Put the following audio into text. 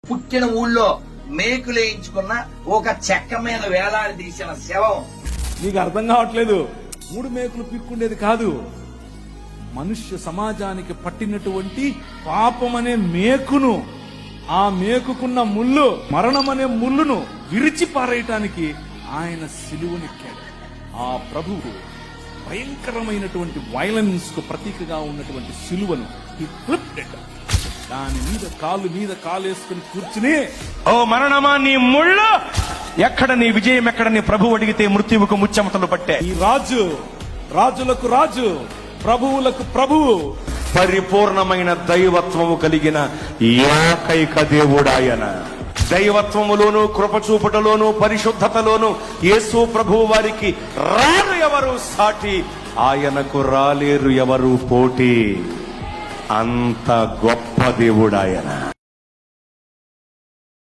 పుట్టిన ఊళ్ళో మేకులేయించుకున్న ఒక చెక్క మీద వేలాడదీసిన శవం. నీకు అర్థం కావట్లేదు. 3 మేకులు పిక్కుండేది కాదు, మనుష్య సమాజానికి పట్టినటువంటి పాపం అనే మేకును, ఆ మేకుకున్న ముళ్ళు, మరణం అనే ముళ్ళును విరిచి పారేయటానికి ఆయన సిలువనెక్కాడు. ఆ ప్రభువు భయంకరమైనటువంటి వైలెన్స్ కు ప్రతీకగా ఉన్నటువంటి సిలువను దాని మీద కాలేసుకుని కూర్చుని, ఓ మరణమా నీ ముళ్ళు ఎక్కడ, నీ విజయం ఎక్కడ? నీ ప్రభు అడిగితే మృత్యువుకు ముచ్చెమటలు పట్టే. ఈ రాజు రాజులకు రాజు, ప్రభువులకు ప్రభువు, పరిపూర్ణమైన దైవత్వము కలిగిన ఏకైక దేవుడాయన. దైవత్వములోను, కృపచూపుటలోను, పరిశుద్ధతలోను యేసు ప్రభువు వారికి రారు ఎవరు సాటి, ఆయనకు రాలేరు ఎవరు పోటీ. అంత గొప్ప దేవుడాయన.